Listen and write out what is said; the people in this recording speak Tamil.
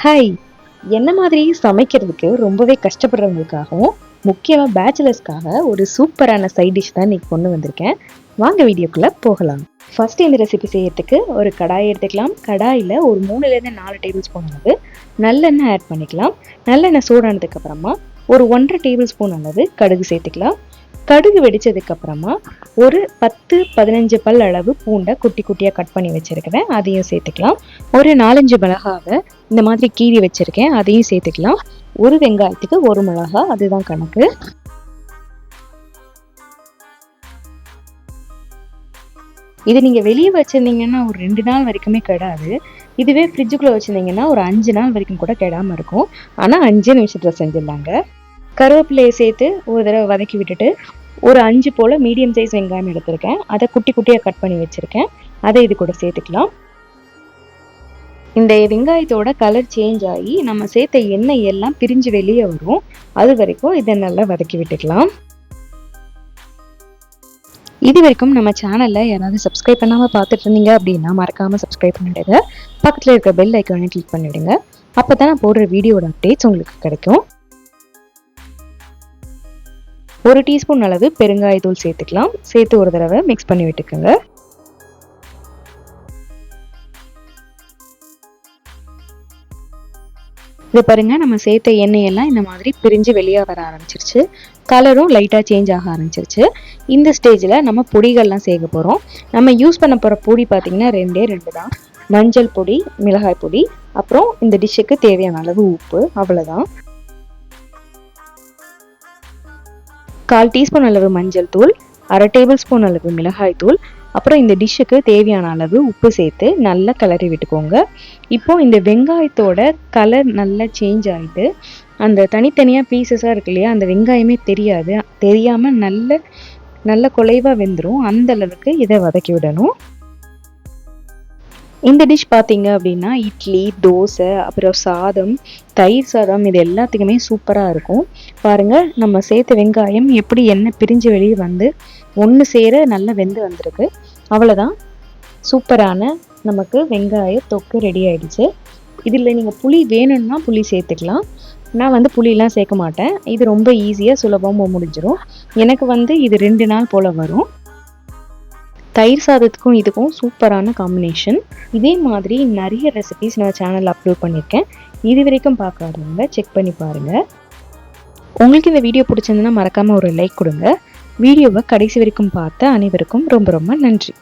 ஹாய்! என்ன மாதிரி சமைக்கிறதுக்கு ரொம்பவே கஷ்டப்படுறவங்களுக்காகவும், முக்கியமா பேச்சுலர்ஸ்க்காக ஒரு சூப்பரான சைட் டிஷ் தான் இன்னைக்கு கொண்டு வந்திருக்கேன். வாங்க வீடியோக்குள்ள போகலாம். ஃபர்ஸ்ட் இந்த ரெசிபி செய்யறதுக்கு ஒரு கடாய் எடுத்துக்கலாம். கடாயில் ஒரு 3லேருந்து 4 டேபிள் ஸ்பூன் அளவு நல்லெண்ணெய் ஆட் பண்ணிக்கலாம். நல்லெண்ணெய் சூடானதுக்கு அப்புறமா ஒரு 1½ டேபிள் ஸ்பூன் அளவு கடுகு சேர்த்துக்கலாம். கடுகு வெடிச்சதுக்கு அப்புறமா ஒரு 10-15 பல் அளவு பூண்டை குட்டி குட்டியாக கட் பண்ணி வச்சிருக்கிறேன், அதையும் சேர்த்துக்கலாம். ஒரு 4-5 மிளகாவை இந்த மாதிரி கீறி வச்சிருக்கேன், அதையும் சேர்த்துக்கலாம். ஒரு வெங்காயத்துக்கு ஒரு மிளகா, அதுதான் கணக்கு. இது நீங்கள் வெளியே வச்சுருந்தீங்கன்னா ஒரு 2 நாள் வரைக்குமே கெடாது. இதுவே ஃப்ரிட்ஜுக்குள்ளே வச்சுருந்தீங்கன்னா ஒரு 5 நாள் வரைக்கும் கூட கெடாமல் இருக்கும். ஆனால் 5 நிமிஷத்தில் செஞ்சிடலாங்க. கருவேப்பிலையை சேர்த்து ஒரு தடவை வதக்கி விட்டுட்டு ஒரு 5 போல் மீடியம் சைஸ் வெங்காயம் எடுத்திருக்கேன், அதை குட்டி குட்டியாக கட் பண்ணி வச்சுருக்கேன், அதை இது கூட சேர்த்துக்கலாம். இந்த வெங்காயத்தோட கலர் சேஞ்ச் ஆகி நம்ம சேர்த்த எண்ணெய் எல்லாம் பிரிஞ்சு வெளியே வரும். அது வரைக்கும் இதை நல்லா வதக்கி விட்டுக்கலாம். இது வரைக்கும் நம்ம சேனலில் யாராவது சப்ஸ்கிரைப் பண்ணாமல் பார்த்துட்டு இருந்தீங்க அப்படின்னா மறக்காமல் சப்ஸ்கிரைப் பண்ணிவிடுங்க. பக்கத்தில் இருக்க பெல் ஐக்கானை கிளிக் பண்ணிவிடுங்க. அப்போ தான் நான் போடுற வீடியோட அப்டேட்ஸ் உங்களுக்கு கிடைக்கும். ஒரு டீஸ்பூன் அளவு பெருங்காயத்தூள் சேர்த்துக்கலாம். சேர்த்து ஒரு தடவை மிக்ஸ் பண்ணி விட்டுக்கோங்க. இது பாருங்க, நம்ம சேர்த்த எண்ணெயெல்லாம் இந்த மாதிரி பிரிஞ்சு வெளியே வர ஆரம்பிச்சிருச்சு. கலரும் லைட்டாக சேஞ்ச் ஆக ஆரம்பிச்சிருச்சு. இந்த ஸ்டேஜில் நம்ம பொடிகள்லாம் சேர்க்க போகிறோம். நம்ம யூஸ் பண்ண போகிற பொடி பார்த்திங்கன்னா 2 தான். மஞ்சள் பொடி, மிளகாய் பொடி, அப்புறம் இந்த டிஷ்ஷுக்கு தேவையான அளவு உப்பு, அவ்வளோதான். 1/4 டீஸ்பூன் அளவு மஞ்சள் தூள், 1/2 டேபிள் ஸ்பூன் அளவு மிளகாய் தூள், அப்புறம் இந்த டிஷ்ஷுக்கு தேவையான அளவு உப்பு சேர்த்து நல்லா கிளறி விட்டுக்கோங்க. இப்போ இந்த வெங்காயத்தோட கலர் நல்லா சேஞ்ச் ஆகிட்டு அந்த தனித்தனியாக பீசஸாக இருக்கு இல்லையா, அந்த வெங்காயமே தெரியாமல் நல்ல குலைவாக வெந்துடும். அந்த அளவுக்கு இதை வதக்கி விடணும். இந்த டிஷ் பார்த்தீங்க அப்படின்னா இட்லி, தோசை, அப்புறம் சாதம், தயிர் சாதம், இது எல்லாத்துக்குமே சூப்பராக இருக்கும். பாருங்கள், நம்ம சேர்த்த வெங்காயம் எப்படி எண்ணெய் பிரிஞ்சு வெளியே வந்து ஒன்று சேர நல்லா வெந்து வந்திருக்கு. அவ்வளோதான், சூப்பரான நமக்கு வெங்காய தொக்கு ரெடி ஆகிடுச்சு. இதில் நீங்கள் புளி வேணும்னா புளி சேர்த்துக்கலாம். நான் புளியெலாம் சேர்க்க மாட்டேன். இது ரொம்ப ஈஸியாக சுலபமாக முடிஞ்சிடும். எனக்கு இது 2 நாள் போல் வரும். தயிர் சாதத்துக்கும் இதுக்கும் சூப்பரான காம்பினேஷன். இதே மாதிரி நிறைய ரெசிபிஸ் நான் சேனலில் அப்லோட் பண்ணியிருக்கேன். இது வரைக்கும் பார்க்காதவங்க செக் பண்ணி பாருங்கள். உங்களுக்கு இந்த வீடியோ பிடிச்சிருந்ததுன்னா மறக்காமல் ஒரு லைக் கொடுங்க. வீடியோவை கடைசி வரைக்கும் பார்த்த அனைவருக்கும் ரொம்ப ரொம்ப நன்றி.